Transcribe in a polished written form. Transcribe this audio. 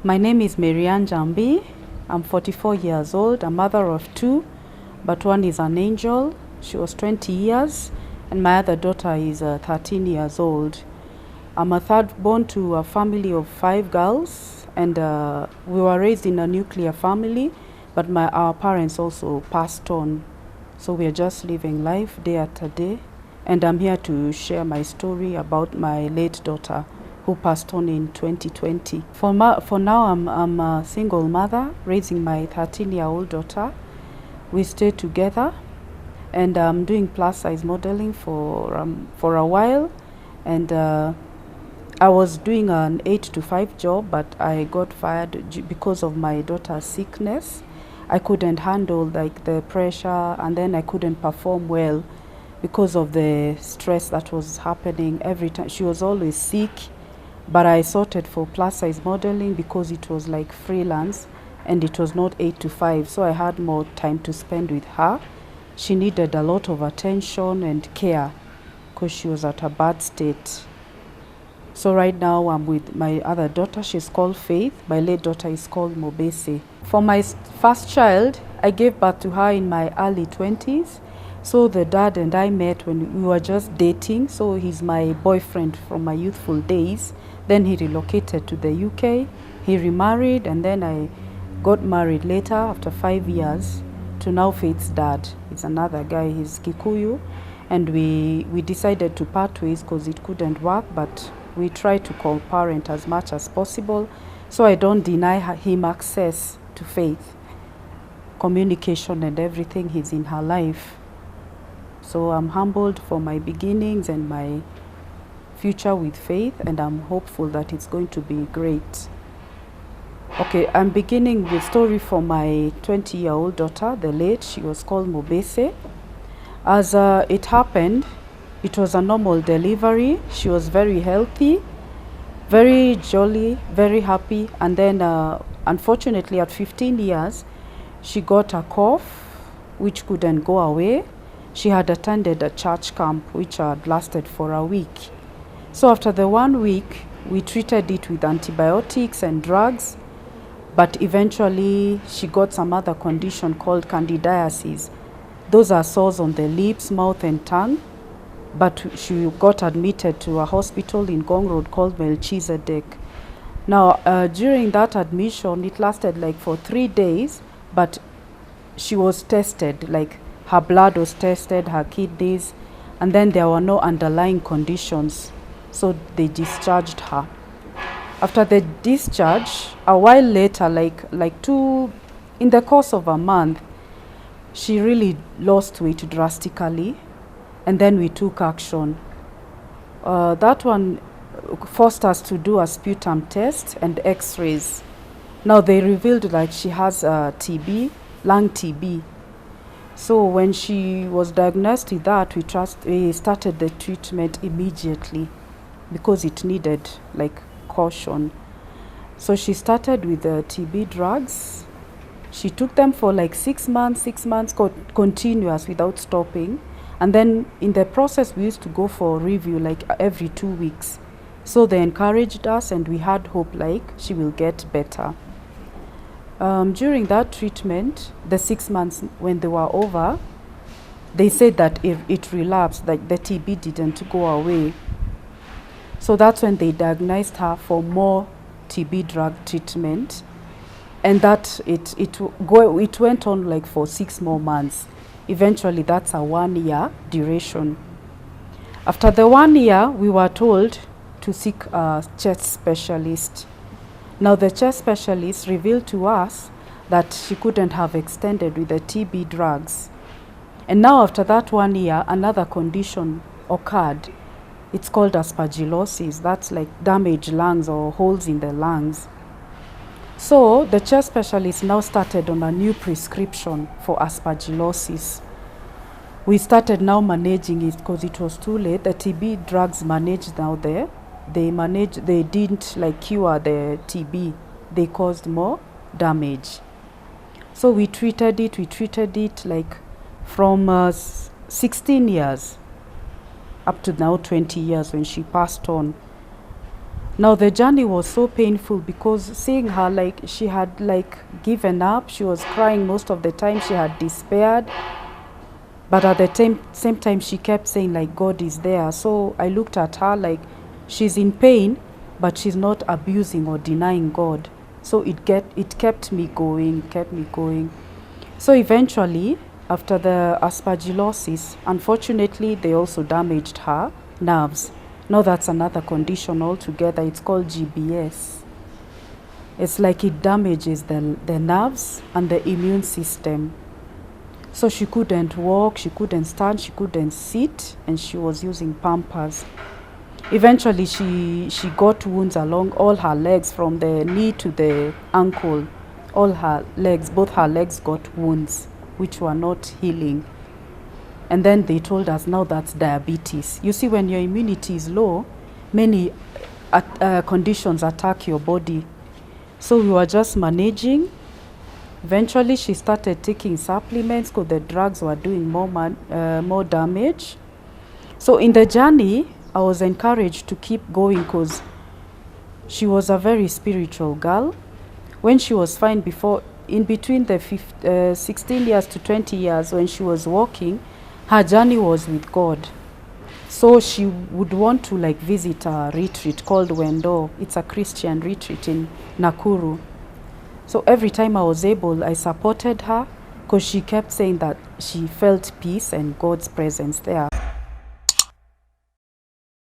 My name is Maryanne Jambi. I'm 44 years old, a mother of two, but one is an angel. She was 20 years, and my other daughter is 13 years old. I'm a third born to a family of 5 girls, and we were raised in a nuclear family, but our parents also passed on. So we are just living life day after day, and I'm here to share my story about my late daughter who passed on in 2020. For now, I'm a single mother raising my 13-year-old daughter. We stay together, and I'm doing plus size modeling for a while, and I was doing an 8 to 5 job, but I got fired because of my daughter's sickness. I couldn't handle like the pressure, and then I couldn't perform well because of the stress that was happening every time. She was always sick, but I sorted for plus size modeling because it was like freelance and it was not 8 to 5, so I had more time to spend with her. She needed a lot of attention and care because she was at a bad state. So right now I'm with my other daughter. She's called Faith. My late daughter is called Mobese. For my first child, I gave birth to her in my early 20s. So the dad and I met when we were just dating. So he's my boyfriend from my youthful days. Then he relocated to the UK. He remarried, and then I got married later after 5 years to now Faith's dad. It's another guy, he's Kikuyu. And we decided to part ways because it couldn't work, but we try to co-parent as much as possible, so I don't deny him access to Faith, communication and everything. He's in her life. So I'm humbled for my beginnings and my future with Faith, and I'm hopeful that it's going to be great. Okay, I'm beginning the story for my 20-year-old daughter, the late. She was called Mobese. As it happened, it was a normal delivery. She was very healthy, very jolly, very happy. And then, unfortunately, at 15 years, she got a cough, which couldn't go away. She had attended a church camp, which had lasted for a week. So after the 1 week, we treated it with antibiotics and drugs. But eventually, she got some other condition called candidiasis. Those are sores on the lips, mouth, and tongue. But she got admitted to a hospital in Gong Road called Melchizedek. Now, during that admission, it lasted like for 3 days, but she was tested, like her blood was tested, her kidneys, and then there were no underlying conditions, so they discharged her. After the discharge, a while later, in the course of a month, she really lost weight drastically. And then we took action. That one forced us to do a sputum test and x-rays. Now they revealed like she has TB, lung TB. So when she was diagnosed with that, we started the treatment immediately because it needed like caution. So she started with the TB drugs. She took them for like 6 months, continuous without stopping. And then in the process, we used to go for review like every 2 weeks. So they encouraged us, and we had hope like she will get better. During that treatment, the 6 months when they were over, they said that if it relapsed, like the TB didn't go away. So that's when they diagnosed her for more TB drug treatment. And that it went on like for 6 more months. Eventually, that's a 1 year duration. After the 1 year, we were told to seek a chest specialist. Now, the chest specialist revealed to us that she couldn't have extended with the TB drugs. And now, after that 1 year, another condition occurred. It's called aspergillosis. That's like damaged lungs or holes in the lungs. So the chest specialist now started on a new prescription for aspergillosis. We started now managing it because it was too late. The TB drugs managed now there. They didn't like cure the TB. They caused more damage. So we treated it like from 16 years up to now 20 years when she passed on. Now the journey was so painful because seeing her, like, she had like given up, she was crying most of the time, she had despaired, but at the same time she kept saying like God is there. So I looked at her like she's in pain, but she's not abusing or denying God. So it kept me going. So eventually, after the aspergillosis, unfortunately they also damaged her nerves. Now that's another condition altogether. It's called GBS. It's like it damages the nerves and the immune system. So she couldn't walk, she couldn't stand, she couldn't sit, and she was using Pampers. Eventually she got wounds along all her legs, from the knee to the ankle. All her legs, both her legs got wounds which were not healing. And then they told us, now that's diabetes. You see, when your immunity is low, many conditions attack your body. So we were just managing. Eventually she started taking supplements because the drugs were doing more damage. So in the journey, I was encouraged to keep going because she was a very spiritual girl. When she was fine, before, in between the 16 years to 20 years, when she was walking, her journey was with God. So she would want to like visit a retreat called Wendo. It's a Christian retreat in Nakuru. So every time I was able, I supported her because she kept saying that she felt peace and God's presence there.